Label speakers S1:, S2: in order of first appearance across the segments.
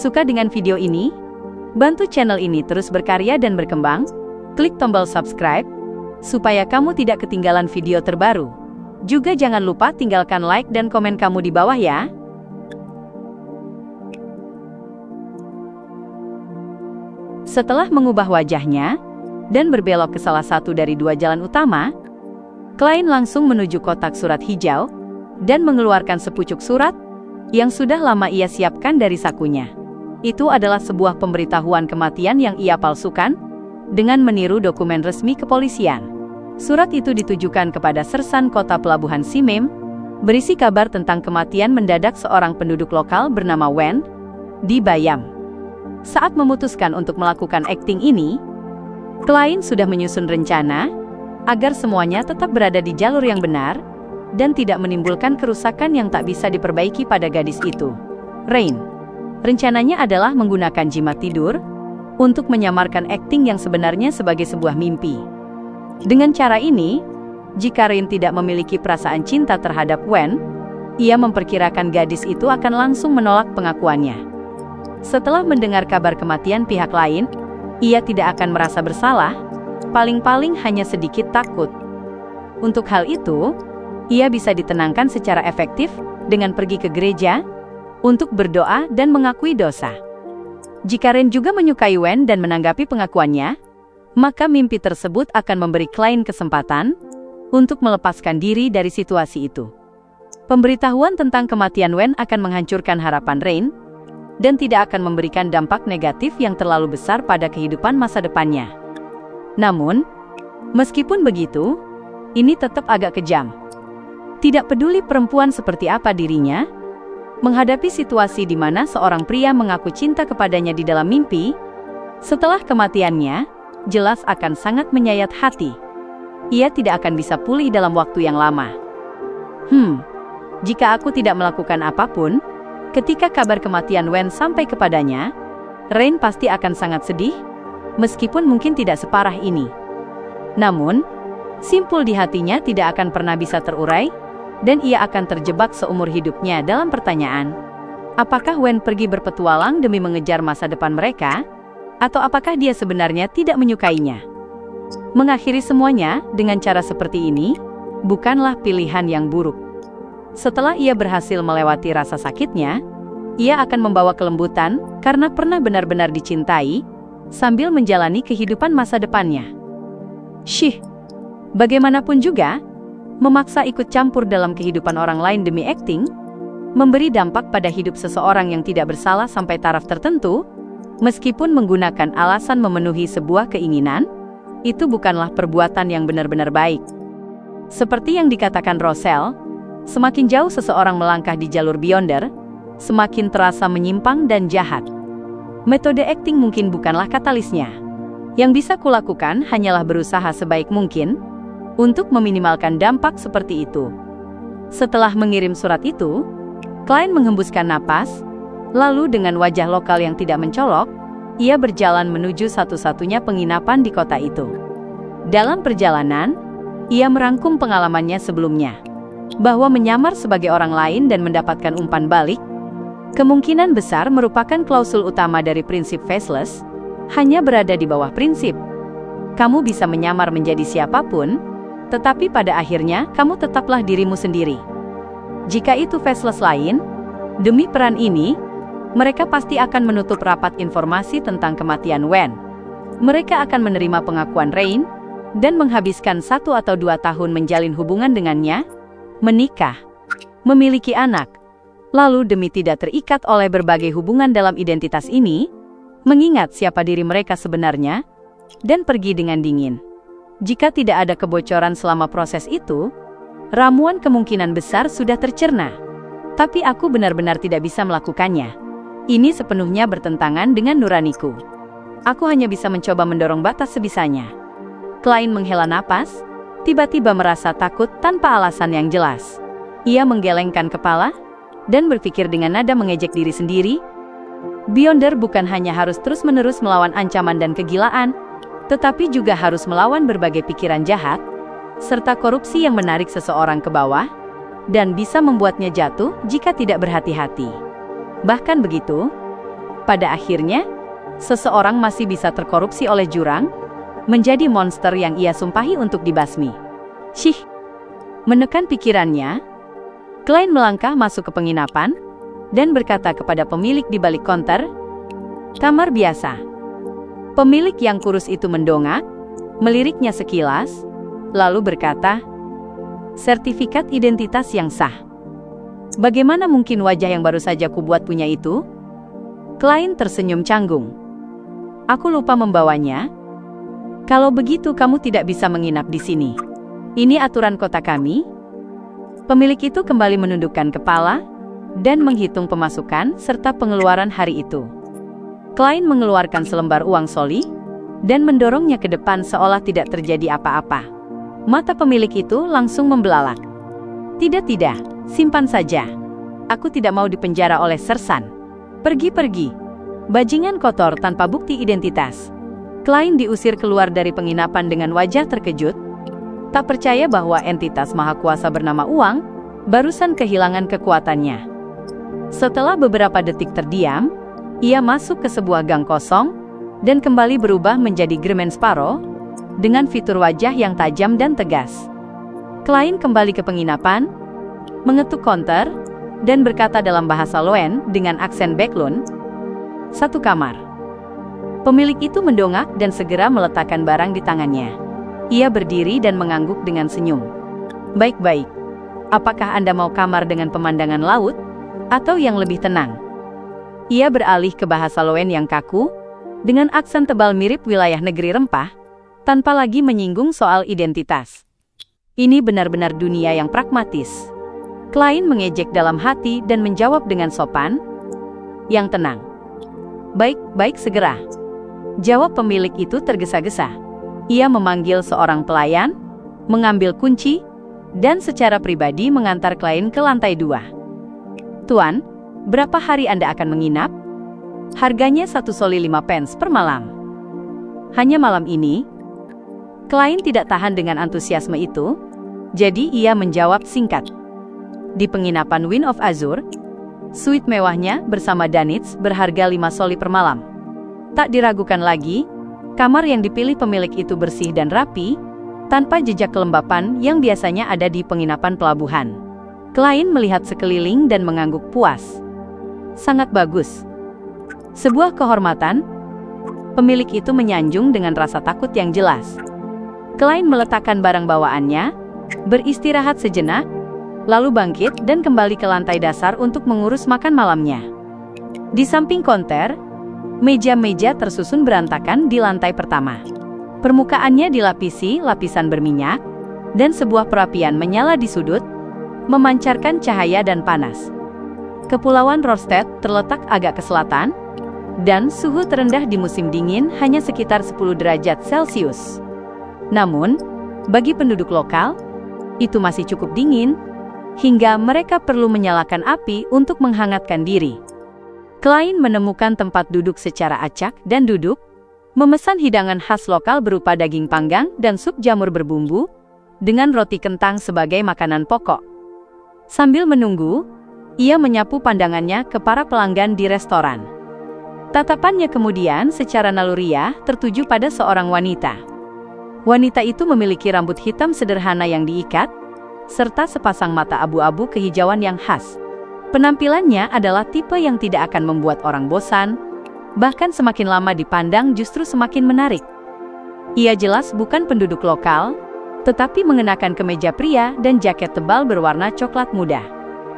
S1: Suka dengan video ini? Bantu channel ini terus berkarya dan berkembang. Klik tombol subscribe, supaya kamu tidak ketinggalan video terbaru. Juga jangan lupa tinggalkan like dan komen kamu di bawah ya. Setelah mengubah wajahnya, dan berbelok ke salah satu dari dua jalan utama, klien langsung menuju kotak surat hijau, dan mengeluarkan sepucuk surat, yang sudah lama ia siapkan dari sakunya. Itu adalah sebuah pemberitahuan kematian yang ia palsukan, dengan meniru dokumen resmi kepolisian. Surat itu ditujukan kepada Sersan Kota Pelabuhan Simem, berisi kabar tentang kematian mendadak seorang penduduk lokal bernama Wen, di Bayam. Saat memutuskan untuk melakukan akting ini, klien sudah menyusun rencana, agar semuanya tetap berada di jalur yang benar, dan tidak menimbulkan kerusakan yang tak bisa diperbaiki pada gadis itu. Rain. Rencananya adalah menggunakan jimat tidur, untuk menyamarkan akting yang sebenarnya sebagai sebuah mimpi. Dengan cara ini, jika Rain tidak memiliki perasaan cinta terhadap Wen, ia memperkirakan gadis itu akan langsung menolak pengakuannya. Setelah mendengar kabar kematian pihak lain, ia tidak akan merasa bersalah, paling-paling hanya sedikit takut. Untuk hal itu, ia bisa ditenangkan secara efektif dengan pergi ke gereja untuk berdoa dan mengakui dosa. Jika Ren juga menyukai Wen dan menanggapi pengakuannya, maka mimpi tersebut akan memberi klien kesempatan untuk melepaskan diri dari situasi itu. Pemberitahuan tentang kematian Wen akan menghancurkan harapan Rain dan tidak akan memberikan dampak negatif yang terlalu besar pada kehidupan masa depannya. Namun, meskipun begitu, ini tetap agak kejam. Tidak peduli perempuan seperti apa dirinya, menghadapi situasi di mana seorang pria mengaku cinta kepadanya di dalam mimpi, setelah kematiannya, jelas akan sangat menyayat hati. Ia tidak akan bisa pulih dalam waktu yang lama. Jika aku tidak melakukan apapun, ketika kabar kematian Wen sampai kepadanya, Rain pasti akan sangat sedih, meskipun mungkin tidak separah ini. Namun, simpul di hatinya tidak akan pernah bisa terurai, dan ia akan terjebak seumur hidupnya dalam pertanyaan, apakah Wen pergi berpetualang demi mengejar masa depan mereka, atau apakah dia sebenarnya tidak menyukainya? Mengakhiri semuanya dengan cara seperti ini, bukanlah pilihan yang buruk. Setelah ia berhasil melewati rasa sakitnya, ia akan membawa kelembutan karena pernah benar-benar dicintai, sambil menjalani kehidupan masa depannya. Bagaimanapun juga, memaksa ikut campur dalam kehidupan orang lain demi akting, memberi dampak pada hidup seseorang yang tidak bersalah sampai taraf tertentu, meskipun menggunakan alasan memenuhi sebuah keinginan, itu bukanlah perbuatan yang benar-benar baik. Seperti yang dikatakan Roselle, semakin jauh seseorang melangkah di jalur Beyonder, semakin terasa menyimpang dan jahat. Metode akting mungkin bukanlah katalisnya. Yang bisa kulakukan hanyalah berusaha sebaik mungkin untuk meminimalkan dampak seperti itu. Setelah mengirim surat itu, klien menghembuskan napas, lalu dengan wajah lokal yang tidak mencolok, ia berjalan menuju satu-satunya penginapan di kota itu. Dalam perjalanan, ia merangkum pengalamannya sebelumnya, bahwa menyamar sebagai orang lain dan mendapatkan umpan balik, kemungkinan besar merupakan klausul utama dari prinsip faceless, hanya berada di bawah prinsip. Kamu bisa menyamar menjadi siapapun, tetapi pada akhirnya kamu tetaplah dirimu sendiri. Jika itu faceless lain, demi peran ini, mereka pasti akan menutup rapat informasi tentang kematian Wen. Mereka akan menerima pengakuan Rain, dan menghabiskan 1 atau 2 tahun menjalin hubungan dengannya, menikah, memiliki anak, lalu demi tidak terikat oleh berbagai hubungan dalam identitas ini, mengingat siapa diri mereka sebenarnya, dan pergi dengan dingin. Jika tidak ada kebocoran selama proses itu, ramuan kemungkinan besar sudah tercerna. Tapi aku benar-benar tidak bisa melakukannya. Ini sepenuhnya bertentangan dengan nuraniku. Aku hanya bisa mencoba mendorong batas sebisanya. Klien menghela napas, tiba-tiba merasa takut tanpa alasan yang jelas. Ia menggelengkan kepala, dan berpikir dengan nada mengejek diri sendiri. Beyonder bukan hanya harus terus-menerus melawan ancaman dan kegilaan, tetapi juga harus melawan berbagai pikiran jahat, serta korupsi yang menarik seseorang ke bawah, dan bisa membuatnya jatuh jika tidak berhati-hati. Bahkan begitu, Pada akhirnya, seseorang masih bisa terkorupsi oleh jurang, menjadi monster yang ia sumpahi untuk dibasmi. Syih! Menekan pikirannya, Klein melangkah masuk ke penginapan dan berkata kepada pemilik di balik konter, "Kamar biasa." Pemilik yang kurus itu mendongak, meliriknya sekilas, lalu berkata, "Sertifikat identitas yang sah. Bagaimana mungkin wajah yang baru saja kubuat punya itu?" Klein tersenyum canggung. "Aku lupa membawanya. Kalau begitu kamu tidak bisa menginap di sini. Ini aturan kota kami." Pemilik itu kembali menundukkan kepala dan menghitung pemasukan serta pengeluaran hari itu. Klein mengeluarkan selembar uang soli dan mendorongnya ke depan seolah tidak terjadi apa-apa. Mata pemilik itu langsung membelalak. Tidak, simpan saja. Aku tidak mau dipenjara oleh sersan. Pergi. Bajingan kotor tanpa bukti identitas." Klein diusir keluar dari penginapan dengan wajah terkejut, tak percaya bahwa entitas maha kuasa bernama uang barusan kehilangan kekuatannya. Setelah beberapa detik terdiam, ia masuk ke sebuah gang kosong dan kembali berubah menjadi German Sparrow dengan fitur wajah yang tajam dan tegas. Klein kembali ke penginapan, mengetuk konter, dan berkata dalam bahasa Loen dengan aksen Backlund, "1 kamar." Pemilik itu mendongak dan segera meletakkan barang di tangannya. Ia berdiri dan mengangguk dengan senyum. "Baik. Apakah Anda mau kamar dengan pemandangan laut, atau yang lebih tenang?" Ia beralih ke bahasa Loen yang kaku, dengan aksen tebal mirip wilayah negeri rempah, tanpa lagi menyinggung soal identitas. Ini benar-benar dunia yang pragmatis. Klein mengejek dalam hati dan menjawab dengan sopan, "Yang tenang." Baik, segera," jawab pemilik itu tergesa-gesa. Ia memanggil seorang pelayan, mengambil kunci, dan secara pribadi mengantar Klein ke lantai 2. "Tuan, berapa hari Anda akan menginap?" "Harganya 1 soli 5 pence per malam." "Hanya malam ini?" Klein tidak tahan dengan antusiasme itu, jadi ia menjawab singkat, "Di penginapan Wind of Azur, suite mewahnya bersama Danitz berharga 5 soli per malam." Tak diragukan lagi, kamar yang dipilih pemilik itu bersih dan rapi, tanpa jejak kelembapan yang biasanya ada di penginapan pelabuhan. Klein melihat sekeliling dan mengangguk puas. "Sangat bagus." "Sebuah kehormatan," pemilik itu menyanjung dengan rasa takut yang jelas. Klein meletakkan barang bawaannya, beristirahat sejenak, lalu bangkit dan kembali ke lantai dasar untuk mengurus makan malamnya. Di samping konter, meja-meja tersusun berantakan di lantai pertama. Permukaannya dilapisi lapisan berminyak, dan sebuah perapian menyala di sudut, memancarkan cahaya dan panas. Kepulauan Rorstedt terletak agak ke selatan, dan suhu terendah di musim dingin hanya sekitar 10 derajat Celcius. Namun, bagi penduduk lokal, itu masih cukup dingin, hingga mereka perlu menyalakan api untuk menghangatkan diri. Klein menemukan tempat duduk secara acak dan duduk, memesan hidangan khas lokal berupa daging panggang dan sup jamur berbumbu, dengan roti kentang sebagai makanan pokok. Sambil menunggu, ia menyapu pandangannya ke para pelanggan di restoran. Tatapannya kemudian secara naluriah tertuju pada seorang wanita. Wanita itu memiliki rambut hitam sederhana yang diikat, serta sepasang mata abu-abu kehijauan yang khas. Penampilannya adalah tipe yang tidak akan membuat orang bosan, bahkan semakin lama dipandang justru semakin menarik. Ia jelas bukan penduduk lokal, tetapi mengenakan kemeja pria dan jaket tebal berwarna coklat muda.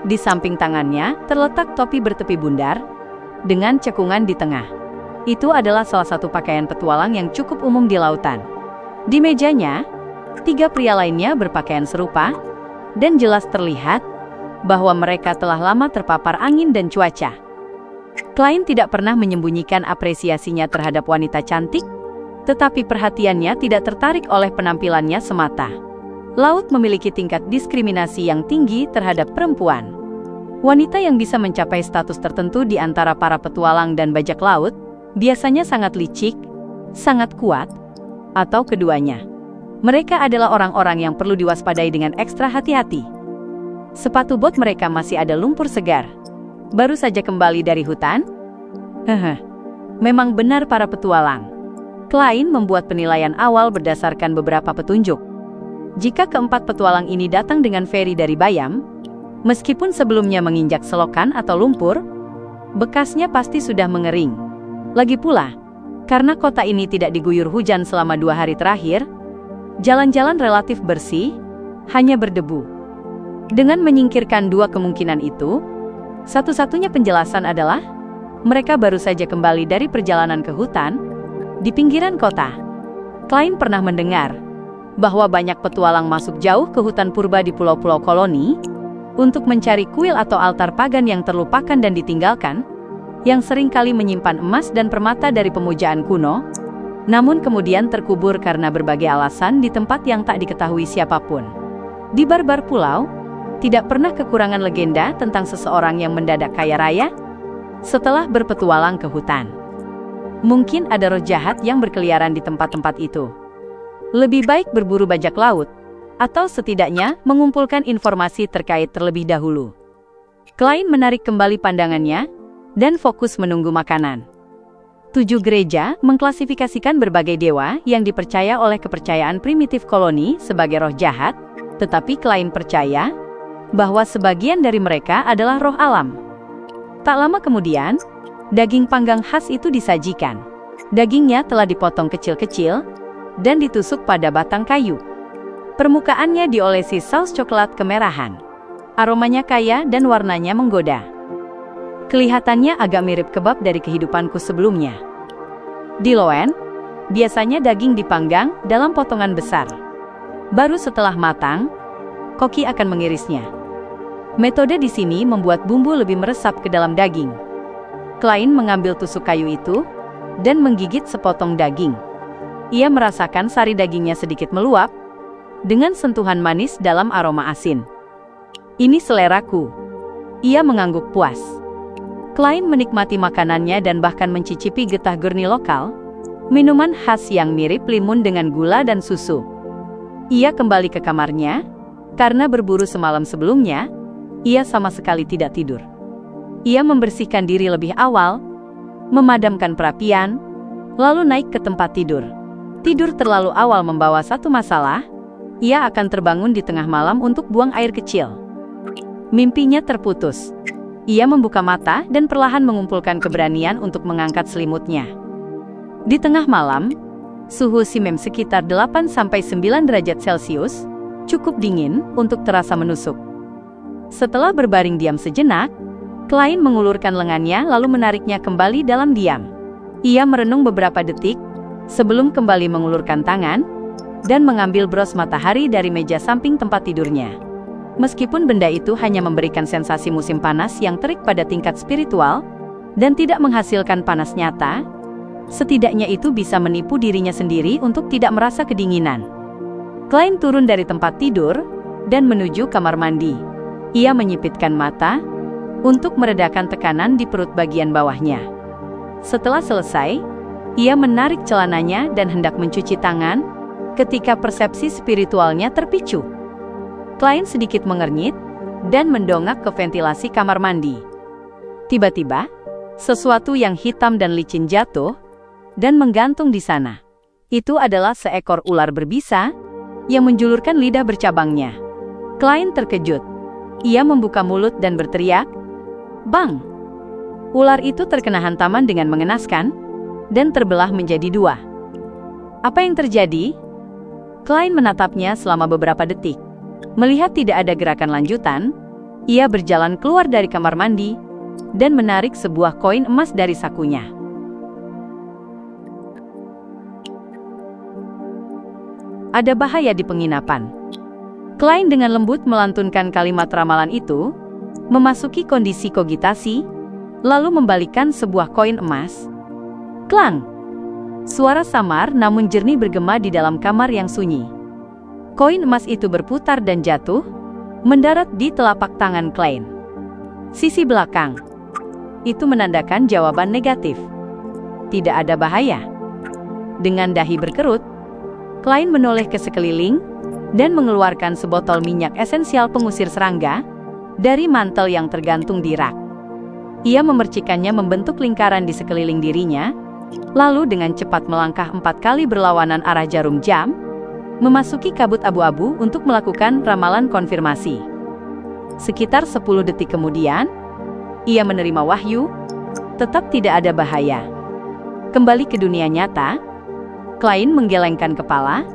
S1: Di samping tangannya terletak topi bertepi bundar, dengan cekungan di tengah. Itu adalah salah satu pakaian petualang yang cukup umum di lautan. Di mejanya, 3 pria lainnya berpakaian serupa, dan jelas terlihat bahwa mereka telah lama terpapar angin dan cuaca. Klein tidak pernah menyembunyikan apresiasinya terhadap wanita cantik, tetapi perhatiannya tidak tertarik oleh penampilannya semata. Laut memiliki tingkat diskriminasi yang tinggi terhadap perempuan. Wanita yang bisa mencapai status tertentu di antara para petualang dan bajak laut, biasanya sangat licik, sangat kuat, atau keduanya. Mereka adalah orang-orang yang perlu diwaspadai dengan ekstra hati-hati. Sepatu bot mereka masih ada lumpur segar. Baru saja kembali dari hutan, Hehe, memang benar para petualang. Klein membuat penilaian awal berdasarkan beberapa petunjuk. Jika keempat petualang ini datang dengan feri dari Bayam, meskipun sebelumnya menginjak selokan atau lumpur, bekasnya pasti sudah mengering. Lagi pula, karena kota ini tidak diguyur hujan selama 2 hari terakhir, jalan-jalan relatif bersih, hanya berdebu. Dengan menyingkirkan 2 kemungkinan itu, satu-satunya penjelasan adalah mereka baru saja kembali dari perjalanan ke hutan di pinggiran kota. Klein pernah mendengar bahwa banyak petualang masuk jauh ke hutan purba di pulau-pulau koloni untuk mencari kuil atau altar pagan yang terlupakan dan ditinggalkan, yang seringkali menyimpan emas dan permata dari pemujaan kuno, namun kemudian terkubur karena berbagai alasan di tempat yang tak diketahui siapapun. Di Barbar Pulau, tidak pernah kekurangan legenda tentang seseorang yang mendadak kaya raya setelah berpetualang ke hutan. Mungkin ada roh jahat yang berkeliaran di tempat-tempat itu. Lebih baik berburu bajak laut, atau setidaknya mengumpulkan informasi terkait terlebih dahulu. Klein menarik kembali pandangannya dan fokus menunggu makanan. 7 gereja mengklasifikasikan berbagai dewa yang dipercaya oleh kepercayaan primitif koloni sebagai roh jahat, tetapi Klein percaya bahwa sebagian dari mereka adalah roh alam. Tak lama kemudian, daging panggang khas itu disajikan. Dagingnya telah dipotong kecil-kecil dan ditusuk pada batang kayu. Permukaannya diolesi saus coklat kemerahan. Aromanya kaya dan warnanya menggoda. Kelihatannya agak mirip kebab dari kehidupanku sebelumnya. Di Loen, biasanya daging dipanggang dalam potongan besar. Baru setelah matang, koki akan mengirisnya. Metode di sini membuat bumbu lebih meresap ke dalam daging. Klein mengambil tusuk kayu itu dan menggigit sepotong daging. Ia merasakan sari dagingnya sedikit meluap, dengan sentuhan manis dalam aroma asin. Ini seleraku. Ia mengangguk puas. Klein menikmati makanannya dan bahkan mencicipi getah gurni lokal, minuman khas yang mirip limun dengan gula dan susu. Ia kembali ke kamarnya, karena berburu semalam sebelumnya, ia sama sekali tidak tidur. Ia membersihkan diri lebih awal, memadamkan perapian, lalu naik ke tempat tidur. Tidur terlalu awal membawa satu masalah, ia akan terbangun di tengah malam untuk buang air kecil. Mimpinya terputus. Ia membuka mata dan perlahan mengumpulkan keberanian untuk mengangkat selimutnya. Di tengah malam, suhu Simem sekitar 8-9 derajat Celcius, cukup dingin untuk terasa menusuk. Setelah berbaring diam sejenak, Klein mengulurkan lengannya lalu menariknya kembali dalam diam. Ia merenung beberapa detik, sebelum kembali mengulurkan tangan dan mengambil bros matahari dari meja samping tempat tidurnya. Meskipun benda itu hanya memberikan sensasi musim panas yang terik pada tingkat spiritual dan tidak menghasilkan panas nyata, setidaknya itu bisa menipu dirinya sendiri untuk tidak merasa kedinginan. Klein turun dari tempat tidur dan menuju kamar mandi. Ia menyipitkan mata untuk meredakan tekanan di perut bagian bawahnya. Setelah selesai, ia menarik celananya dan hendak mencuci tangan ketika persepsi spiritualnya terpicu. Klein sedikit mengernyit dan mendongak ke ventilasi kamar mandi. Tiba-tiba, sesuatu yang hitam dan licin jatuh dan menggantung di sana. Itu adalah seekor ular berbisa yang menjulurkan lidah bercabangnya. Klein terkejut. Ia membuka mulut dan berteriak, "Bang!" Ular itu terkena hantaman dengan mengenaskan dan terbelah menjadi 2. Apa yang terjadi? Klein menatapnya selama beberapa detik. Melihat tidak ada gerakan lanjutan, ia berjalan keluar dari kamar mandi dan menarik sebuah koin emas dari sakunya. Ada bahaya di penginapan. Klein dengan lembut melantunkan kalimat ramalan itu, memasuki kondisi kogitasi, lalu membalikkan sebuah koin emas. Klang! Suara samar namun jernih bergema di dalam kamar yang sunyi. Koin emas itu berputar dan jatuh, mendarat di telapak tangan Klein. Sisi belakang. Itu menandakan jawaban negatif. Tidak ada bahaya. Dengan dahi berkerut, Klein menoleh ke sekeliling dan mengeluarkan sebotol minyak esensial pengusir serangga dari mantel yang tergantung di rak. Ia memercikannya membentuk lingkaran di sekeliling dirinya, lalu dengan cepat melangkah 4 kali berlawanan arah jarum jam, memasuki kabut abu-abu untuk melakukan ramalan konfirmasi. Sekitar 10 detik kemudian, ia menerima wahyu, tetap tidak ada bahaya. Kembali ke dunia nyata, Klein menggelengkan kepala.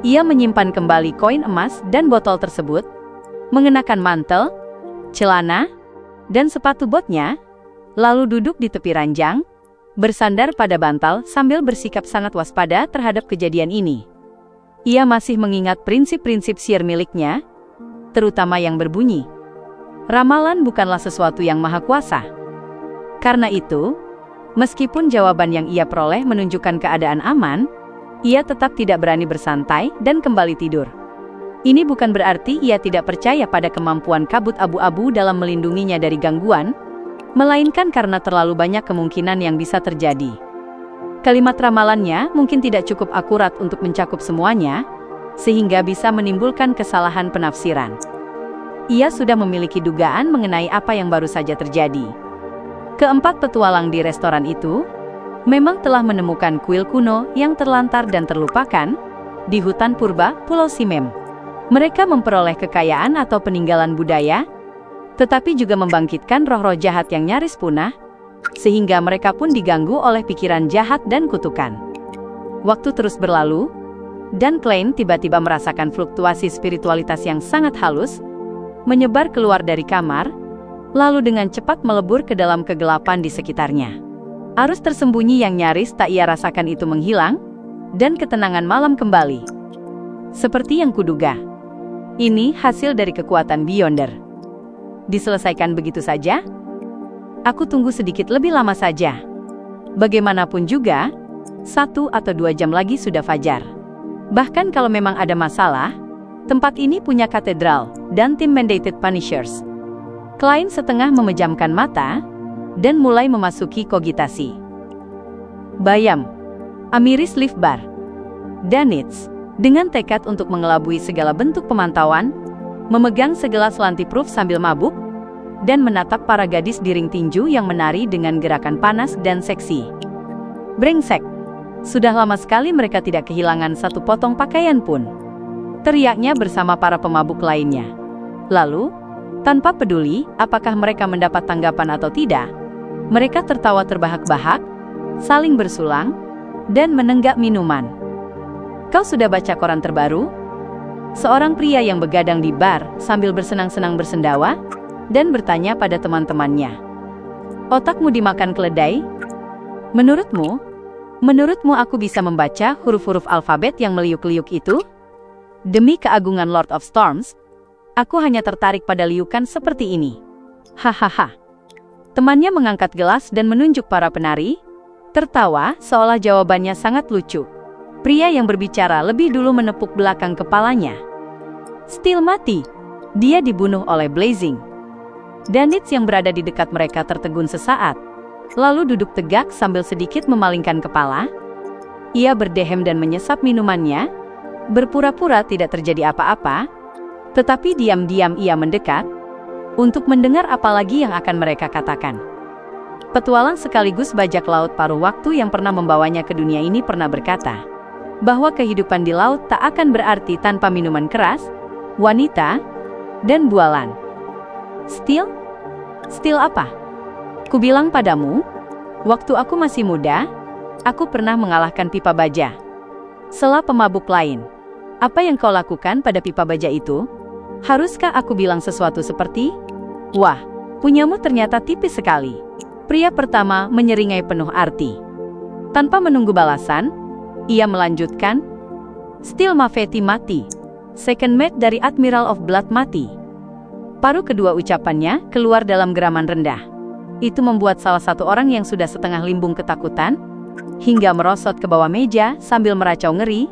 S1: Ia menyimpan kembali koin emas dan botol tersebut, mengenakan mantel, celana, dan sepatu botnya, lalu duduk di tepi ranjang, bersandar pada bantal sambil bersikap sangat waspada terhadap kejadian ini. Ia masih mengingat prinsip-prinsip sihir miliknya, terutama yang berbunyi, ramalan bukanlah sesuatu yang maha kuasa. Karena itu, meskipun jawaban yang ia peroleh menunjukkan keadaan aman, ia tetap tidak berani bersantai dan kembali tidur. Ini bukan berarti ia tidak percaya pada kemampuan kabut abu-abu dalam melindunginya dari gangguan, melainkan karena terlalu banyak kemungkinan yang bisa terjadi. Kalimat ramalannya mungkin tidak cukup akurat untuk mencakup semuanya, sehingga bisa menimbulkan kesalahan penafsiran. Ia sudah memiliki dugaan mengenai apa yang baru saja terjadi. Keempat petualang di restoran itu memang telah menemukan kuil kuno yang terlantar dan terlupakan di hutan purba Pulau Simem. Mereka memperoleh kekayaan atau peninggalan budaya, tetapi juga membangkitkan roh-roh jahat yang nyaris punah, sehingga mereka pun diganggu oleh pikiran jahat dan kutukan. Waktu terus berlalu, dan Klein tiba-tiba merasakan fluktuasi spiritualitas yang sangat halus, menyebar keluar dari kamar, lalu dengan cepat melebur ke dalam kegelapan di sekitarnya. Arus tersembunyi yang nyaris tak ia rasakan itu menghilang, dan ketenangan malam kembali. Seperti yang kuduga, ini hasil dari kekuatan Beyonder. Diselesaikan begitu saja? Aku tunggu sedikit lebih lama saja. Bagaimanapun juga, 1 atau 2 jam lagi sudah fajar. Bahkan kalau memang ada masalah, tempat ini punya katedral dan tim Mandated Punishers. Klein setengah memejamkan mata dan mulai memasuki kogitasi. Bayam, Amiris Livbar, Danitz, dengan tekad untuk mengelabui segala bentuk pemantauan, memegang segelas lantiproof sambil mabuk, dan menatap para gadis di ring tinju yang menari dengan gerakan panas dan seksi. Brengsek, sudah lama sekali mereka tidak kehilangan satu potong pakaian pun, teriaknya bersama para pemabuk lainnya. Lalu, tanpa peduli apakah mereka mendapat tanggapan atau tidak, mereka tertawa terbahak-bahak, saling bersulang, dan menenggak minuman. Kau sudah baca koran terbaru? Seorang pria yang begadang di bar sambil bersenang-senang bersendawa dan bertanya pada teman-temannya. Otakmu dimakan keledai? Menurutmu aku bisa membaca huruf-huruf alfabet yang meliuk-liuk itu? Demi keagungan Lord of Storms, aku hanya tertarik pada liukan seperti ini. Hahaha. Temannya mengangkat gelas dan menunjuk para penari, tertawa seolah jawabannya sangat lucu. Pria yang berbicara lebih dulu menepuk belakang kepalanya. Steel mati. Dia dibunuh oleh Blazing. Danitz yang berada di dekat mereka tertegun sesaat, lalu duduk tegak sambil sedikit memalingkan kepala. Ia berdehem dan menyesap minumannya, berpura-pura tidak terjadi apa-apa, tetapi diam-diam ia mendekat, untuk mendengar apa lagi yang akan mereka katakan. Petualang sekaligus bajak laut paruh waktu yang pernah membawanya ke dunia ini pernah berkata, bahwa kehidupan di laut tak akan berarti tanpa minuman keras, wanita, dan bualan. Steel apa? Kubilang padamu, waktu aku masih muda, aku pernah mengalahkan pipa baja. Sela pemabuk lain. Apa yang kau lakukan pada pipa baja itu? Haruskah aku bilang sesuatu seperti, wah, punyamu ternyata tipis sekali. Pria pertama menyeringai penuh arti. Tanpa menunggu balasan, ia melanjutkan, Steel Mafeti mati. Second mate dari Admiral of Blood mati. Paruh kedua ucapannya keluar dalam geraman rendah. Itu membuat salah satu orang yang sudah setengah limbung ketakutan, hingga merosot ke bawah meja sambil meracau ngeri.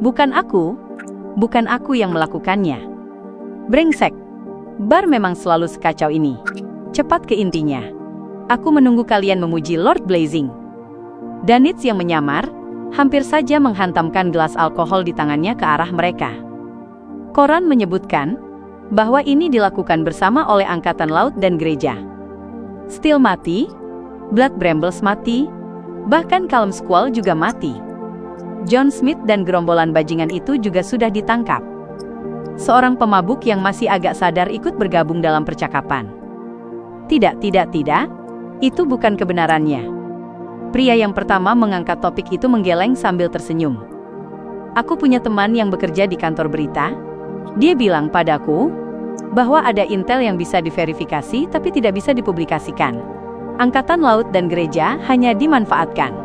S1: Bukan aku yang melakukannya. Brengsek, bar memang selalu sekacau ini. Cepat ke intinya. Aku menunggu kalian memuji Lord Blazing. Danitz yang menyamar, hampir saja menghantamkan gelas alkohol di tangannya ke arah mereka. Koran menyebutkan bahwa ini dilakukan bersama oleh Angkatan Laut dan Gereja. Steel mati, Blood Brambles mati, bahkan Calm Squall juga mati. John Smith dan gerombolan bajingan itu juga sudah ditangkap. Seorang pemabuk yang masih agak sadar ikut bergabung dalam percakapan. Tidak, itu bukan kebenarannya. Pria yang pertama mengangkat topik itu menggeleng sambil tersenyum. Aku punya teman yang bekerja di kantor berita. Dia bilang padaku bahwa ada intel yang bisa diverifikasi tapi tidak bisa dipublikasikan. Angkatan laut dan gereja hanya dimanfaatkan.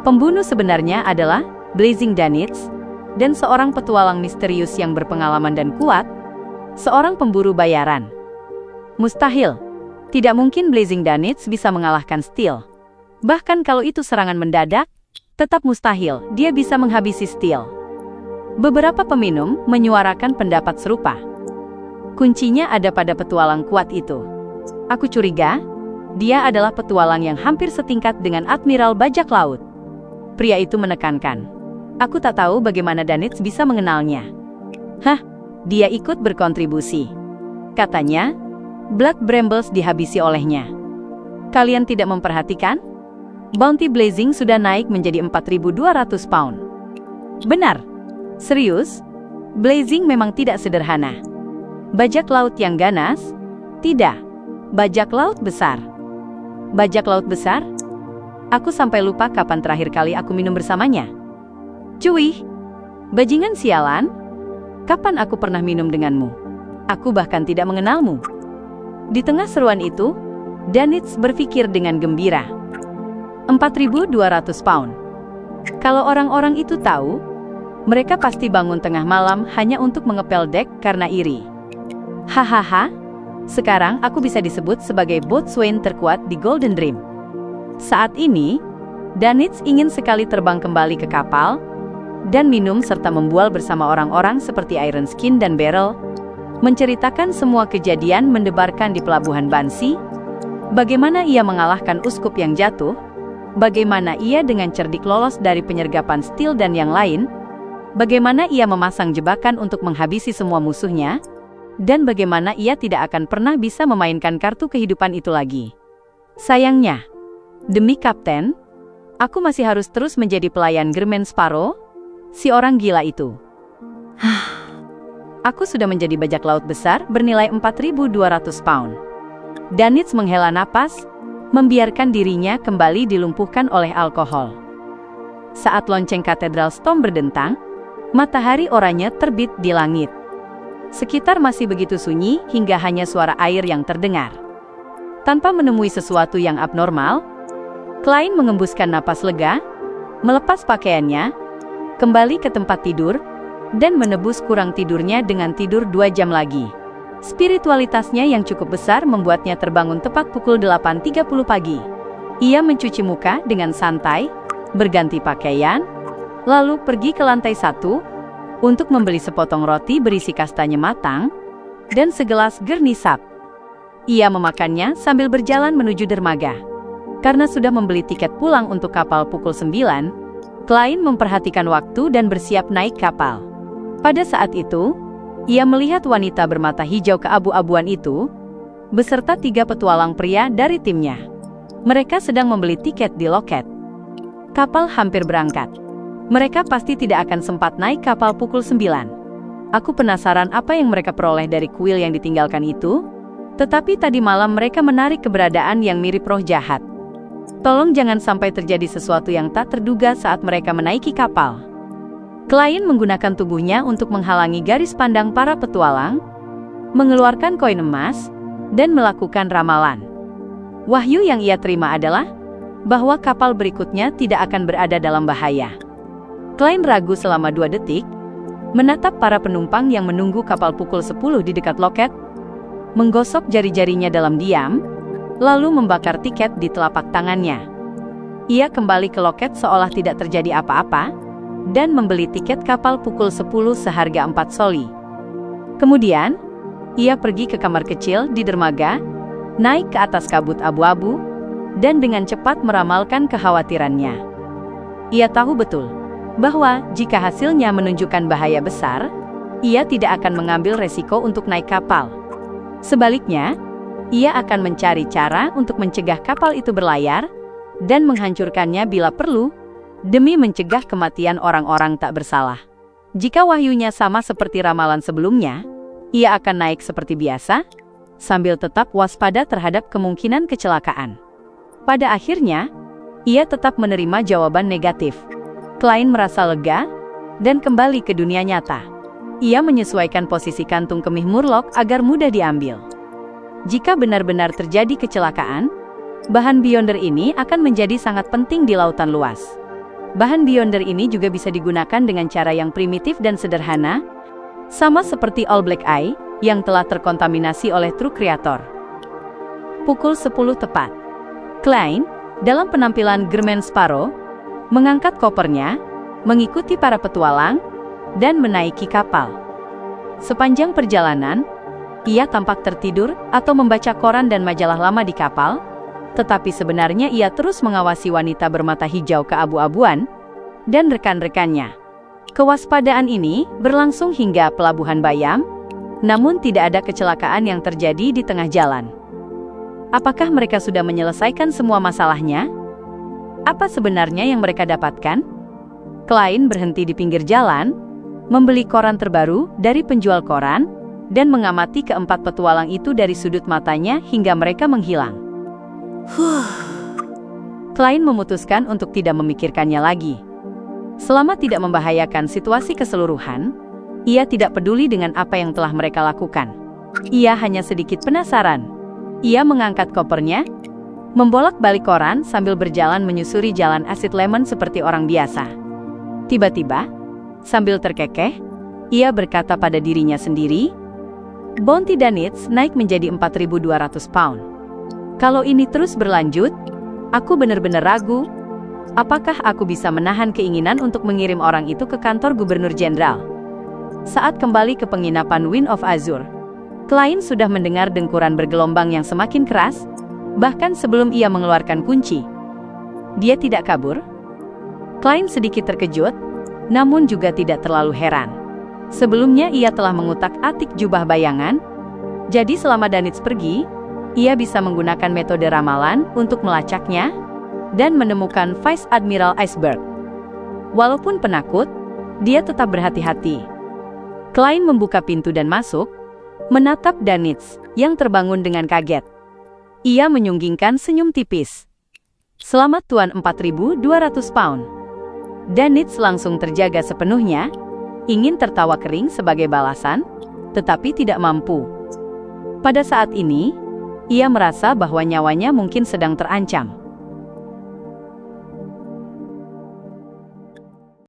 S1: Pembunuh sebenarnya adalah Blazing Danitz, dan seorang petualang misterius yang berpengalaman dan kuat, seorang pemburu bayaran. Mustahil. Tidak mungkin Blazing Danitz bisa mengalahkan Steel. Bahkan kalau itu serangan mendadak, tetap mustahil dia bisa menghabisi Steel. Beberapa peminum menyuarakan pendapat serupa. Kuncinya ada pada petualang kuat itu. Aku curiga, dia adalah petualang yang hampir setingkat dengan Admiral Bajak Laut. Pria itu menekankan. Aku tak tahu bagaimana Danitz bisa mengenalnya. Hah, dia ikut berkontribusi. Katanya, Blood Brambles dihabisi olehnya. Kalian tidak memperhatikan? Bounty Blazing sudah naik menjadi 4.200 pound. Benar. Serius? Blazing memang tidak sederhana. Bajak laut yang ganas? Tidak. Bajak laut besar. Bajak laut besar? Aku sampai lupa kapan terakhir kali aku minum bersamanya. Cuy, bajingan sialan. Kapan aku pernah minum denganmu? Aku bahkan tidak mengenalmu. Di tengah seruan itu, Danitz berpikir dengan gembira. 4.200 pound. Kalau orang-orang itu tahu, mereka pasti bangun tengah malam hanya untuk mengepel dek karena iri. Hahaha, sekarang aku bisa disebut sebagai boatswain terkuat di Golden Dream. Saat ini, Danitz ingin sekali terbang kembali ke kapal, dan minum serta membual bersama orang-orang seperti Iron Skin dan Beryl, menceritakan semua kejadian mendebarkan di pelabuhan Bansi, bagaimana ia mengalahkan uskup yang jatuh, bagaimana ia dengan cerdik lolos dari penyergapan Steel dan yang lain, bagaimana ia memasang jebakan untuk menghabisi semua musuhnya, dan bagaimana ia tidak akan pernah bisa memainkan kartu kehidupan itu lagi. Sayangnya, demi Kapten, aku masih harus terus menjadi pelayan Germain Sparrow, si orang gila itu. Aku sudah menjadi bajak laut besar bernilai 4.200 pound. Danitz menghela napas, membiarkan dirinya kembali dilumpuhkan oleh alkohol. Saat lonceng Katedral Storm berdentang, matahari oranye terbit di langit. Sekitar masih begitu sunyi hingga hanya suara air yang terdengar. Tanpa menemui sesuatu yang abnormal, Klein mengembuskan napas lega, melepas pakaiannya, kembali ke tempat tidur, dan menebus kurang tidurnya dengan tidur 2 jam lagi. Spiritualitasnya yang cukup besar membuatnya terbangun tepat pukul 8.30 pagi. Ia mencuci muka dengan santai, berganti pakaian, lalu pergi ke lantai 1 untuk membeli sepotong roti berisi kastanye matang dan segelas gernisap. Ia memakannya sambil berjalan menuju dermaga. Karena sudah membeli tiket pulang untuk kapal pukul 9, Klein memperhatikan waktu dan bersiap naik kapal. Pada saat itu, ia melihat wanita bermata hijau keabu-abuan itu, beserta 3 petualang pria dari timnya. Mereka sedang membeli tiket di loket. Kapal hampir berangkat. Mereka pasti tidak akan sempat naik kapal pukul 9. Aku penasaran apa yang mereka peroleh dari kuil yang ditinggalkan itu, tetapi tadi malam mereka menarik keberadaan yang mirip roh jahat. Tolong jangan sampai terjadi sesuatu yang tak terduga saat mereka menaiki kapal. Klein menggunakan tubuhnya untuk menghalangi garis pandang para petualang, mengeluarkan koin emas, dan melakukan ramalan. Wahyu yang ia terima adalah bahwa kapal berikutnya tidak akan berada dalam bahaya. Klein ragu selama 2 detik, menatap para penumpang yang menunggu kapal pukul 10 di dekat loket, menggosok jari-jarinya dalam diam, lalu membakar tiket di telapak tangannya. Ia kembali ke loket seolah tidak terjadi apa-apa, dan membeli tiket kapal pukul 10 seharga 4 soli. Kemudian, ia pergi ke kamar kecil di dermaga, naik ke atas kabut abu-abu, dan dengan cepat meramalkan kekhawatirannya. Ia tahu betul bahwa jika hasilnya menunjukkan bahaya besar, ia tidak akan mengambil resiko untuk naik kapal. Sebaliknya, Ia akan mencari cara untuk mencegah kapal itu berlayar dan menghancurkannya bila perlu, demi mencegah kematian orang-orang tak bersalah. Jika wahyunya sama seperti ramalan sebelumnya, ia akan naik seperti biasa, sambil tetap waspada terhadap kemungkinan kecelakaan. Pada akhirnya, ia tetap menerima jawaban negatif. Klein merasa lega dan kembali ke dunia nyata. Ia menyesuaikan posisi kantung kemih Murloc agar mudah diambil. Jika benar-benar terjadi kecelakaan, bahan Beyonder ini akan menjadi sangat penting di lautan luas. Bahan Beyonder ini juga bisa digunakan dengan cara yang primitif dan sederhana, sama seperti All Black Eye yang telah terkontaminasi oleh truk kreator. Pukul 10 tepat. Klein, dalam penampilan German Sparrow, mengangkat kopernya, mengikuti para petualang, dan menaiki kapal. Sepanjang perjalanan, ia tampak tertidur atau membaca koran dan majalah lama di kapal, tetapi sebenarnya ia terus mengawasi wanita bermata hijau keabu-abuan dan rekan-rekannya. Kewaspadaan ini berlangsung hingga pelabuhan Bayam, namun tidak ada kecelakaan yang terjadi di tengah jalan. Apakah mereka sudah menyelesaikan semua masalahnya? Apa sebenarnya yang mereka dapatkan? Klein berhenti di pinggir jalan, membeli koran terbaru dari penjual koran, dan mengamati keempat petualang itu dari sudut matanya hingga mereka menghilang. Klein memutuskan untuk tidak memikirkannya lagi. Selama tidak membahayakan situasi keseluruhan, ia tidak peduli dengan apa yang telah mereka lakukan. Ia hanya sedikit penasaran. Ia mengangkat kopernya, membolak-balik koran sambil berjalan menyusuri jalan Acid Lemon seperti orang biasa. Tiba-tiba, sambil terkekeh, ia berkata pada dirinya sendiri, bounty Danitz naik menjadi 4.200 pound. Kalau ini terus berlanjut, aku benar-benar ragu, apakah aku bisa menahan keinginan untuk mengirim orang itu ke kantor Gubernur Jenderal. Saat kembali ke penginapan Wind of Azur, Klein sudah mendengar dengkuran bergelombang yang semakin keras, bahkan sebelum ia mengeluarkan kunci. Dia tidak kabur. Klein sedikit terkejut, namun juga tidak terlalu heran. Sebelumnya ia telah mengutak-atik jubah bayangan, jadi selama Danitz pergi, ia bisa menggunakan metode ramalan untuk melacaknya dan menemukan Vice Admiral Iceberg. Walaupun penakut, dia tetap berhati-hati. Klein membuka pintu dan masuk, menatap Danitz yang terbangun dengan kaget. Ia menyunggingkan senyum tipis. Selamat Tuan 4.200 pound. Danitz langsung terjaga sepenuhnya, ingin tertawa kering sebagai balasan, tetapi tidak mampu. Pada saat ini, ia merasa bahwa nyawanya mungkin sedang terancam.